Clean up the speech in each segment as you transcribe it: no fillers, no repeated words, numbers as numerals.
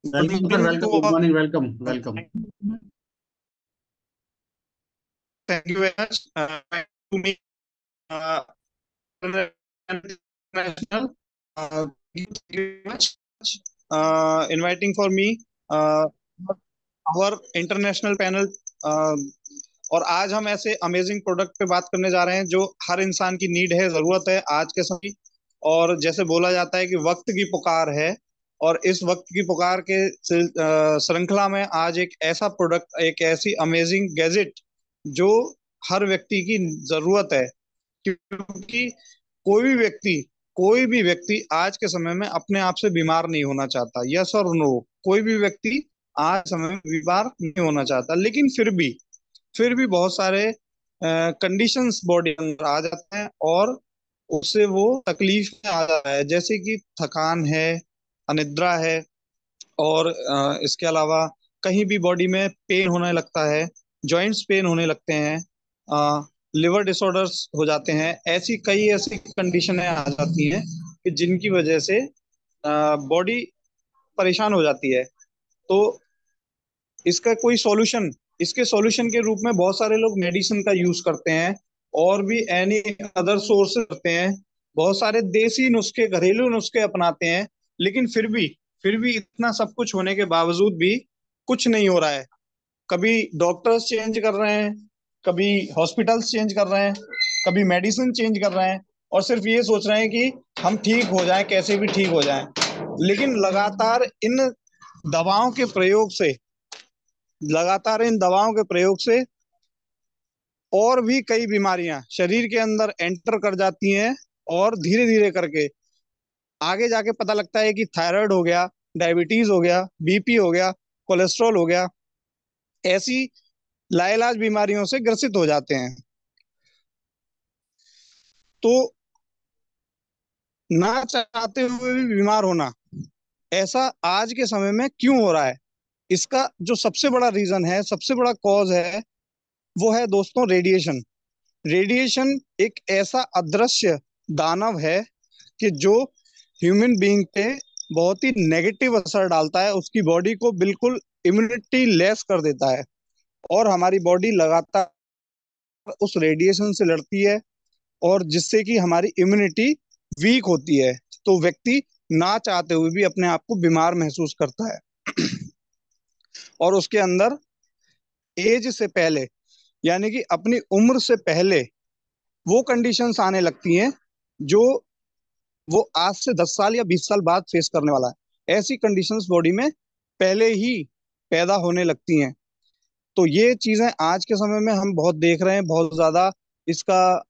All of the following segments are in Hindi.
Good Welcome, sir. evening to Welcome. Good all. morning. Welcome. Welcome. Thank you very much. To me, uh, international. Thank you very much. Inviting for me. Uh, our international panel. और आज हम ऐसे अमेजिंग प्रोडक्ट पे बात करने जा रहे हैं जो हर इंसान की नीड है, जरूरत है आज के समय। और जैसे बोला जाता है कि वक्त की पुकार है, और इस वक्त की पुकार के श्रृंखला में आज एक ऐसा प्रोडक्ट, एक ऐसी अमेजिंग गैजेट जो हर व्यक्ति की जरूरत है। क्योंकि कोई भी व्यक्ति कोई भी व्यक्ति आज के समय में अपने आप से बीमार नहीं होना चाहता। यस और नो, कोई भी व्यक्ति आज समय में बीमार नहीं होना चाहता, लेकिन फिर भी बहुत सारे कंडीशंस बॉडी अंदर आ जाते हैं और उससे वो तकलीफ में आ जाता है, जैसे कि थकान है, अनिद्रा है, और इसके अलावा कहीं भी बॉडी में पेन होने लगता है, जॉइंट्स पेन होने लगते हैं, लिवर डिसऑर्डर्स हो जाते हैं। ऐसी कई ऐसी कंडीशनें आ जाती हैं कि जिनकी वजह से बॉडी परेशान हो जाती है। तो इसका कोई सॉल्यूशन इसके सॉल्यूशन के रूप में बहुत सारे लोग मेडिसिन का यूज करते हैं, और भी एनी अदर सोर्सेज करते हैं। बहुत सारे देसी नुस्खे, घरेलू नुस्खे अपनाते हैं, लेकिन फिर भी इतना सब कुछ होने के बावजूद भी कुछ नहीं हो रहा है। कभी डॉक्टर्स चेंज कर रहे हैं, कभी हॉस्पिटल्स चेंज कर रहे हैं, कभी मेडिसिन चेंज कर रहे हैं, और सिर्फ ये सोच रहे हैं कि हम ठीक हो जाएं, कैसे भी ठीक हो जाएं। लेकिन दवाओं के प्रयोग से लगातार इन दवाओं के प्रयोग से और भी कई बीमारियां शरीर के अंदर एंटर कर जाती हैं, और धीरे धीरे करके आगे जाके पता लगता है कि थायराइड हो गया, डायबिटीज हो गया, बीपी हो गया, कोलेस्ट्रॉल हो गया। ऐसी लाइलाज बीमारियों से ग्रसित हो जाते हैं। तो ना चाहते हुए भी बीमार होना, ऐसा आज के समय में क्यों हो रहा है? इसका जो सबसे बड़ा रीजन है, सबसे बड़ा कॉज है, वो है दोस्तों रेडिएशन। रेडिएशन एक ऐसा अदृश्य दानव है कि जो ह्यूमन बीइंग पे बहुत ही नेगेटिव असर डालता है, उसकी बॉडी को बिल्कुल इम्यूनिटी लेस कर देता है, और हमारी बॉडी लगातार उस रेडिएशन से लड़ती है, और जिससे कि हमारी इम्यूनिटी वीक होती है। तो व्यक्ति ना चाहते हुए भी अपने आप को बीमार महसूस करता है। और उसके अंदर एज से पहले, यानी कि अपनी उम्र से पहले, वो कंडीशंस आने लगती हैं जो वो आज से 10 साल या 20 साल बाद फेस करने वाला है। ऐसी कंडीशंस बॉडी में पहले ही पैदा होने लगती हैं। तो ये चीजें आज के समय में हम बहुत देख रहे हैं, बहुत ज्यादा इसका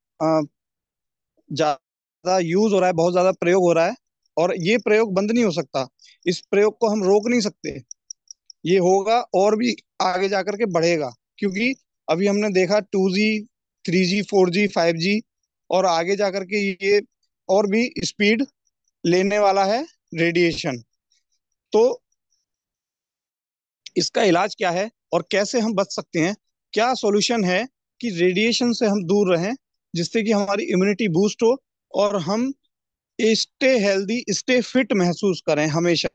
ज्यादा यूज हो रहा है, बहुत ज्यादा प्रयोग हो रहा है, और ये प्रयोग बंद नहीं हो सकता। इस प्रयोग को हम रोक नहीं सकते। ये होगा और भी आगे जाकर के बढ़ेगा, क्योंकि अभी हमने देखा 2G, 3G, 4G, 5G, और आगे जाकर के ये और भी स्पीड लेने वाला है रेडिएशन। तो इसका इलाज क्या है और कैसे हम बच सकते हैं? क्या सॉल्यूशन है कि रेडिएशन से हम दूर रहें, जिससे कि हमारी इम्यूनिटी बूस्ट हो और हम स्टे हेल्दी, स्टे फिट महसूस करें हमेशा?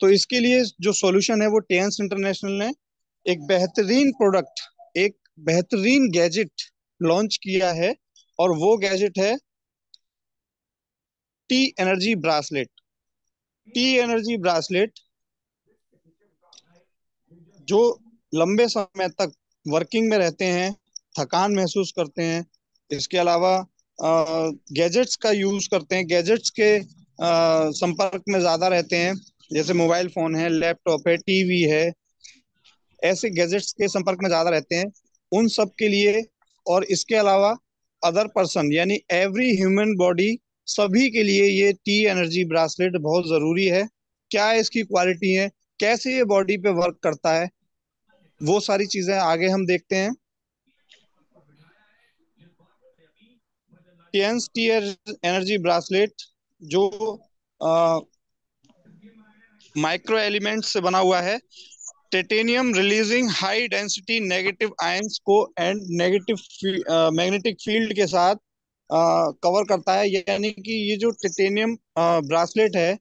तो इसके लिए जो सॉल्यूशन है, वो टेंस इंटरनेशनल ने एक बेहतरीन प्रोडक्ट, एक बेहतरीन गैजेट लॉन्च किया है, और वो गैजेट है T energy bracelet. T energy bracelet जो लंबे समय तक वर्किंग में रहते हैं, थकान महसूस करते हैं, इसके अलावा गैजेट्स का यूज करते हैं, गैजेट्स के संपर्क में ज्यादा रहते हैं, जैसे मोबाइल फोन है, लैपटॉप है, टीवी है, ऐसे गैजेट्स के संपर्क में ज्यादा रहते हैं, उन सब के लिए। और इसके अलावा अदर पर्सन, यानी एवरी ह्यूमन बॉडी, सभी के लिए ये टी एनर्जी ब्रासलेट बहुत जरूरी है। क्या इसकी क्वालिटी है, कैसे ये बॉडी पे वर्क करता है, वो सारी चीजें आगे हम देखते हैं। टेंस टी एनर्जी ब्रासलेट जो माइक्रो एलिमेंट से बना हुआ है, titanium releasing high density negative ions को एंड नेगेटिव मैग्नेटिक फील्ड के साथ कवर करता है। यानी कि ये जो टिटेनियम ब्रासलेट है,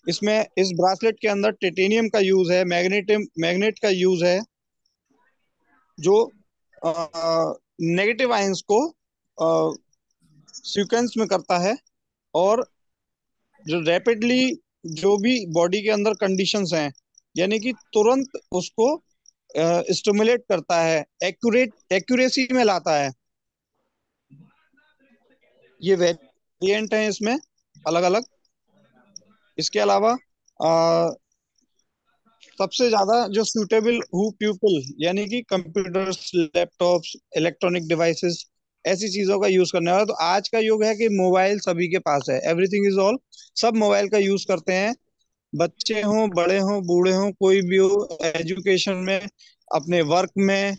इसमें इस ब्रासलेट के अंदर टिटेनियम का यूज है, मैग्नेट का यूज है, जो नेगेटिव आयंस को सीक्वेंस में करता है, और जो रैपिडली जो भी बॉडी के अंदर कंडीशंस हैं, यानी कि तुरंत उसको स्टिमुलेट करता है, एक्यूरेसी में लाता है। ये वेरिएंट हैं इसमें अलग अलग। इसके अलावा सबसे ज्यादा जो सूटेबल हु पीपल, यानी कि कंप्यूटर्स, लैपटॉप्स, इलेक्ट्रॉनिक डिवाइसेस, ऐसी चीजों का यूज करने वाला। तो आज का युग है कि मोबाइल सभी के पास है, एवरीथिंग इज ऑल, सब मोबाइल का यूज करते हैं। बच्चे हों, बड़े हों, बूढ़े हों, कोई भी हो, एजुकेशन में, अपने वर्क में,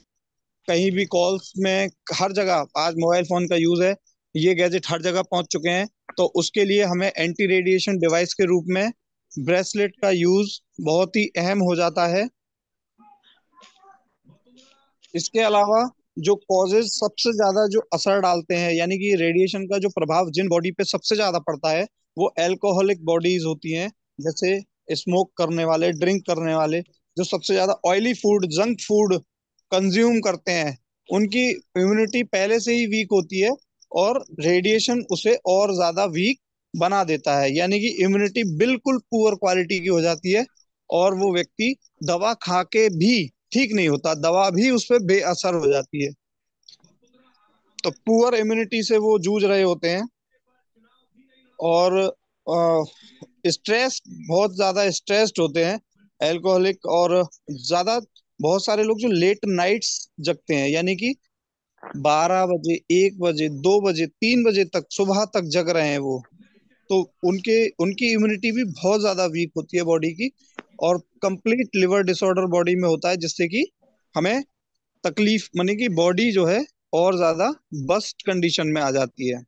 कहीं भी कॉल्स में, हर जगह आज मोबाइल फोन का यूज है। ये गैजेट हर जगह पहुंच चुके हैं। तो उसके लिए हमें एंटी रेडिएशन डिवाइस के रूप में ब्रेसलेट का यूज बहुत ही अहम हो जाता है। इसके अलावा जो कॉजेज सबसे ज्यादा जो असर डालते हैं, यानी कि रेडिएशन का जो प्रभाव जिन बॉडी पे सबसे ज्यादा पड़ता है, वो अल्कोहलिक बॉडीज होती हैं। जैसे स्मोक करने वाले, ड्रिंक करने वाले, जो सबसे ज्यादा oily food, junk food consume करते हैं, उनकी इम्यूनिटी पहले से ही वीक होती है, और रेडिएशन उसे और ज्यादा वीक बना देता है, यानी कि इम्यूनिटी बिल्कुल पुअर क्वालिटी की हो जाती है, और वो व्यक्ति दवा खा के भी ठीक नहीं होता, दवा भी उस पर बेअसर हो जाती है। तो पुअर इम्यूनिटी से वो जूझ रहे होते हैं। और स्ट्रेस, बहुत ज्यादा स्ट्रेस्ड होते हैं अल्कोहलिक। और ज्यादा, बहुत सारे लोग जो लेट नाइट्स जगते हैं, यानी कि 12 बजे, 1 बजे, 2 बजे, 3 बजे तक, सुबह तक जग रहे हैं वो, तो उनके उनकी इम्यूनिटी भी बहुत ज्यादा वीक होती है बॉडी की, और कंप्लीट लिवर डिसऑर्डर बॉडी में होता है, जिससे कि हमें तकलीफ, माने कि बॉडी जो है और ज्यादा बस्ट कंडीशन में आ जाती है।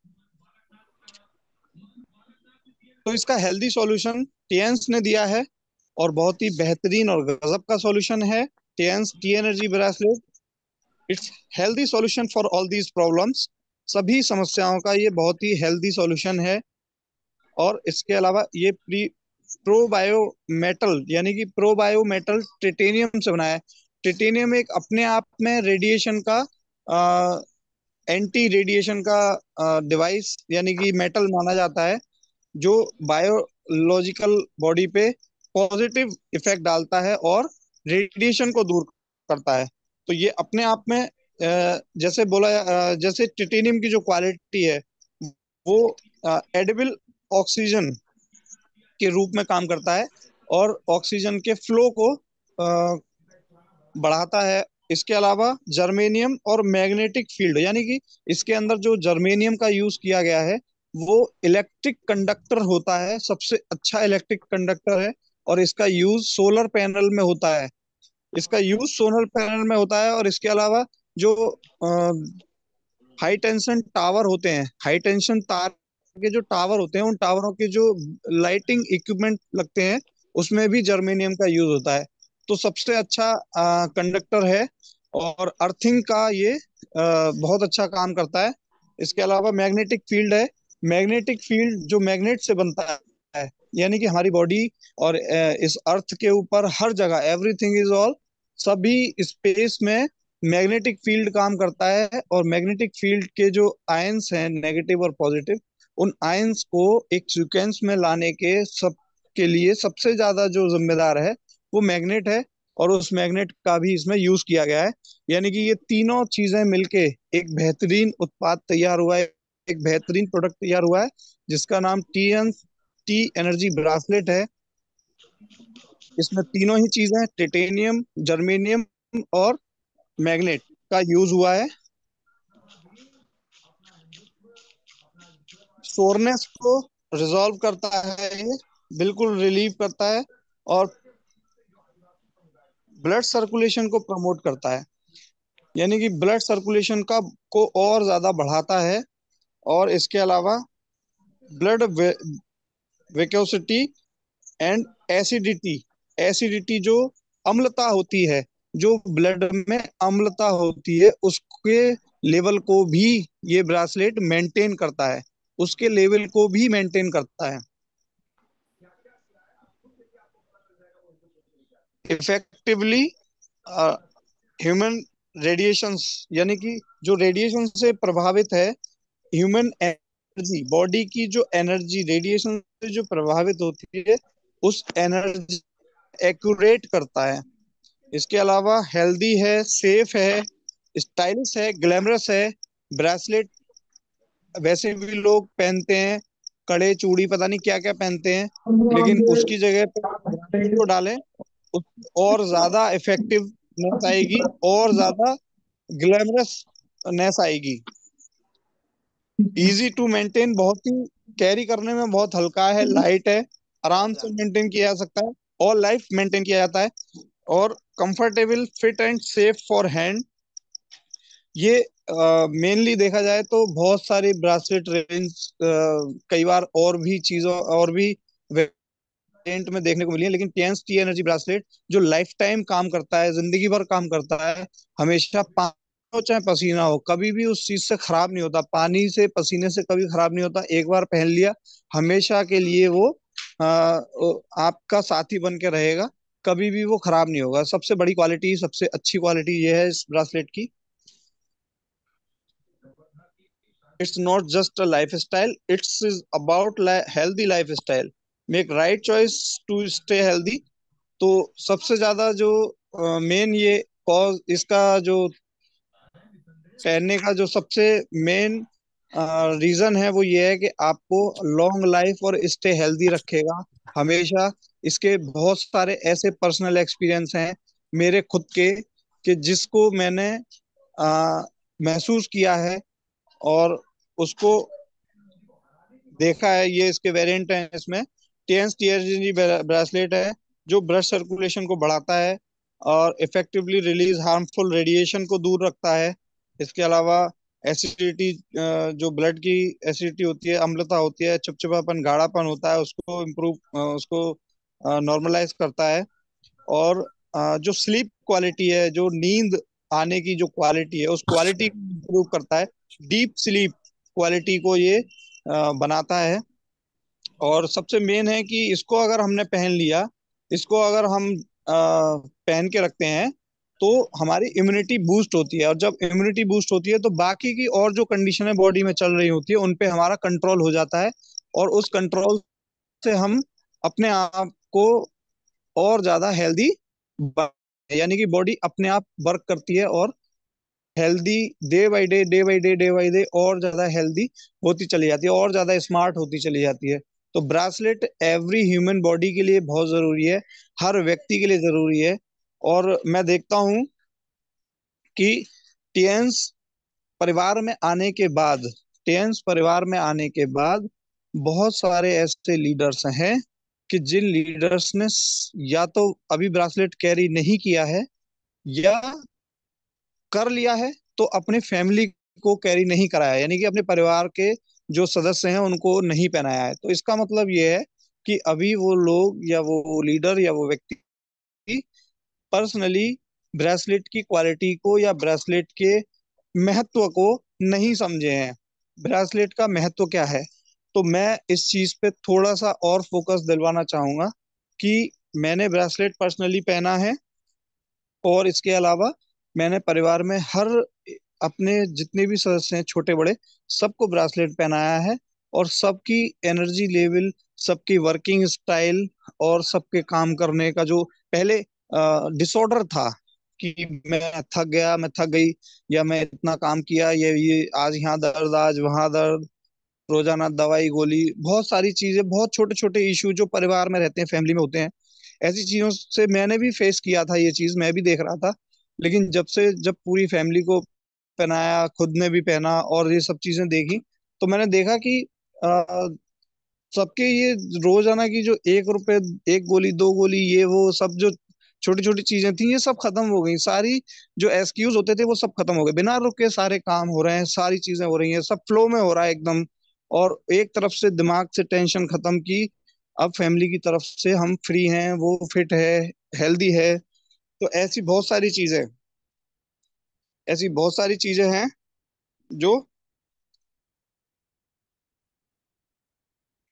तो इसका हेल्दी सॉल्यूशन टेंस ने दिया है, और बहुत ही बेहतरीन और गजब का सॉल्यूशन है tens T energy bracelet. It's healthy solution for all these problems. सभी समस्याओं का ये बहुत ही हेल्दी सॉल्यूशन है। और इसके अलावा ये प्रोबायो मेटल, यानी कि प्रोबायो मेटल टिटेनियम से बना है। टिटेनियम एक अपने आप में रेडिएशन का, एंटी रेडिएशन का डिवाइस, यानी कि मेटल माना जाता है, जो बायोलॉजिकल बॉडी पे पॉजिटिव इफेक्ट डालता है और रेडिएशन को दूर करता है। तो ये अपने आप में जैसे बोला, जैसे टिटेनियम की जो क्वालिटी है, वो एडिबल ऑक्सीजन के रूप में काम करता है, और ऑक्सीजन के फ्लो को बढ़ाता है। इसके अलावा जर्मेनियम और मैग्नेटिक फील्ड, यानी कि इसके अंदर जो जर्मेनियम का यूज किया गया है, वो इलेक्ट्रिक कंडक्टर होता है, सबसे अच्छा इलेक्ट्रिक कंडक्टर है। और इसका यूज सोलर पैनल में होता है, इसका यूज सोलर पैनल में होता है। और इसके अलावा जो हाई टेंशन टावर होते हैं, हाई टेंशन तार के जो टावर होते हैं, उन टावरों के जो लाइटिंग इक्विपमेंट लगते हैं, उसमें भी जर्मेनियम का यूज होता है। तो सबसे अच्छा कंडक्टर है, और अर्थिंग का ये बहुत अच्छा काम करता है। इसके अलावा मैग्नेटिक फील्ड है। मैग्नेटिक फील्ड जो मैग्नेट से बनता है, यानी कि हमारी बॉडी और इस अर्थ के ऊपर हर जगह, एवरीथिंग इज ऑल, सभी स्पेस में मैग्नेटिक फील्ड काम करता है। और मैग्नेटिक फील्ड के जो आयंस हैं, नेगेटिव और पॉजिटिव, उन आयंस को एक सीक्वेंस में लाने के सब के लिए सबसे ज्यादा जो जिम्मेदार है, वो मैग्नेट है। और उस मैग्नेट का भी इसमें यूज किया गया है। यानी कि ये तीनों चीजें मिलके एक बेहतरीन उत्पाद तैयार हुआ है, एक बेहतरीन प्रोडक्ट तैयार हुआ है, जिसका नाम टी एनर्जी ब्रासलेट है। इसमें तीनों ही चीजें, टिटेनियम, जर्मेनियम और मैग्नेट का यूज हुआ है। सोरनेस को रिजॉल्व करता है ये, बिल्कुल रिलीव करता है। और ब्लड सर्कुलेशन को प्रमोट करता है, यानी कि ब्लड सर्कुलेशन का को और ज्यादा बढ़ाता है। और इसके अलावा ब्लड वेकोसिटी एंड एसिडिटी, एसिडिटी जो अम्लता होती है, जो ब्लड में अम्लता होती है, उसके लेवल को भी ये ब्रासलेट मेंटेन करता है, उसके लेवल को भी मेंटेन करता है। इफेक्टिवली ह्यूमन रेडिएशंस, यानी कि जो रेडिएशन से प्रभावित है ह्यूमन एनर्जी, बॉडी की जो एनर्जी रेडिएशन से जो प्रभावित होती है उस एनर्जी एक्यूरेट करता है। इसके अलावा हेल्दी है, सेफ है, स्टाइलिश है, ग्लैमरस है। ब्रेसलेट वैसे भी लोग पहनते हैं, कड़े चूड़ी पता नहीं क्या क्या पहनते हैं, लेकिन उसकी जगह पे ब्रेसलेट को डालें, और ज्यादा इफेक्टिवनेस आएगी और ज्यादा ग्लैमरसनेस आएगी। इजी टू मेंटेन, बहुत ही कैरी करने में बहुत हल्का है, लाइट है, आराम से मेंटेन किया जा सकता है, ऑल लाइफ मेंटेन किया जाता है, और comfortable, fit and safe for hand. ये मेनली देखा जाए तो बहुत सारी ब्रासलेट रेंज कई बार और भी चीजों और भी वेरिएंट में देखने को मिली है, लेकिन टेंस टी एनर्जी ब्रासलेट जो लाइफ टाइम काम करता है, जिंदगी भर काम करता है, हमेशा पानी हो चाहे पसीना हो, कभी भी उस चीज से खराब नहीं होता, पानी से पसीने से कभी खराब नहीं होता। एक बार पहन लिया, हमेशा के लिए वो आपका साथी बन के रहेगा, कभी भी वो खराब नहीं होगा। सबसे बड़ी क्वालिटी, सबसे अच्छी क्वालिटी ये है इस ब्रासलेट की। It's not just a lifestyle, it's is about healthy lifestyle. Make right choice to stay healthy. तो सबसे ज्यादा जो मेन ये कॉज इसका जो पहनने का जो सबसे मेन रीजन है वो ये है कि आपको लॉन्ग लाइफ और स्टे हेल्दी रखेगा हमेशा। इसके बहुत सारे ऐसे पर्सनल एक्सपीरियंस हैं मेरे खुद के, कि जिसको मैंने अ, महसूस किया है और उसको देखा है। ये इसके वेरिएंट हैं, इसमें टेंस टीएनजी ब्रेसलेट है जो ब्लड सर्कुलेशन को बढ़ाता है और इफेक्टिवली रिलीज हार्मफुल रेडिएशन को दूर रखता है। इसके अलावा एसिडिटी, जो ब्लड की एसिडिटी होती है, अम्लता होती है, चिपचिपापन, गाढ़ापन होता है, उसको इम्प्रूव, उसको नॉर्मलाइज करता है। और जो स्लीप क्वालिटी है, जो नींद आने की जो क्वालिटी है, उस क्वालिटी को इम्प्रूव करता है। डीप स्लीप क्वालिटी को ये बनाता है। और सबसे मेन है कि इसको अगर हमने पहन लिया, इसको अगर हम पहन के रखते हैं, तो हमारी इम्यूनिटी बूस्ट होती है, और जब इम्यूनिटी बूस्ट होती है तो बाकी की और जो कंडीशन है बॉडी में चल रही होती है उन पे हमारा कंट्रोल हो जाता है, और उस कंट्रोल से हम अपने आप को और ज्यादा हेल्दी, यानी कि बॉडी अपने आप वर्क करती है और healthy, day by day, day by day, day by day और ज्यादा हेल्दी होती चली जाती है और ज्यादा स्मार्ट होती चली जाती है। तो ब्रासलेट एवरी ह्यूमन बॉडी के लिए बहुत जरूरी है, हर व्यक्ति के लिए जरूरी है। और मैं देखता हूँ कि टीएन्स परिवार में आने के बाद टीएन्स परिवार में आने के बाद बहुत सारे ऐसे लीडर्स हैं कि जिन लीडर्स ने या तो अभी ब्रासलेट कैरी नहीं किया है, या कर लिया है तो अपने फैमिली को कैरी नहीं कराया, यानी कि अपने परिवार के जो सदस्य हैं उनको नहीं पहनाया है। तो इसका मतलब ये है कि अभी वो लोग या वो लीडर या वो व्यक्ति पर्सनली ब्रेसलेट की क्वालिटी को या ब्रेसलेट के महत्व को नहीं समझे हैं। ब्रेसलेट का महत्व क्या है, तो मैं इस चीज पे थोड़ा सा और फोकस दिलवाना चाहूंगा कि मैंने ब्रेसलेट पर्सनली पहना है, और इसके अलावा मैंने परिवार में हर अपने जितने भी सदस्य हैं, छोटे बड़े, सबको ब्रासलेट पहनाया है। और सबकी एनर्जी लेवल, सबकी वर्किंग स्टाइल, और सबके काम करने का जो पहले डिसऑर्डर था कि मैं थक गया, मैं थक गई, या मैं इतना काम किया, ये आज यहाँ दर्द, आज वहां दर्द, रोजाना दवाई गोली, बहुत सारी चीजें, बहुत छोटे छोटे इशू जो परिवार में रहते हैं, फैमिली में होते हैं, ऐसी चीजों से मैंने भी फेस किया था, ये चीज मैं भी देख रहा था। लेकिन जब पूरी फैमिली को पहनाया, खुद ने भी पहना और ये सब चीजें देखी, तो मैंने देखा कि सबके ये रोजाना की जो 1 रुपए, एक गोली, 2 गोली, ये वो सब जो छोटी छोटी चीजें थी, ये सब खत्म हो गई सारी। जो एक्सक्यूज होते थे वो सब खत्म हो गए, बिना रुके सारे काम हो रहे हैं, सारी चीजें हो रही हैं, सब फ्लो में हो रहा है एकदम। और एक तरफ से दिमाग से टेंशन खत्म की, अब फैमिली की तरफ से हम फ्री हैं, वो फिट है, हेल्दी है। तो ऐसी बहुत सारी चीजें हैं जो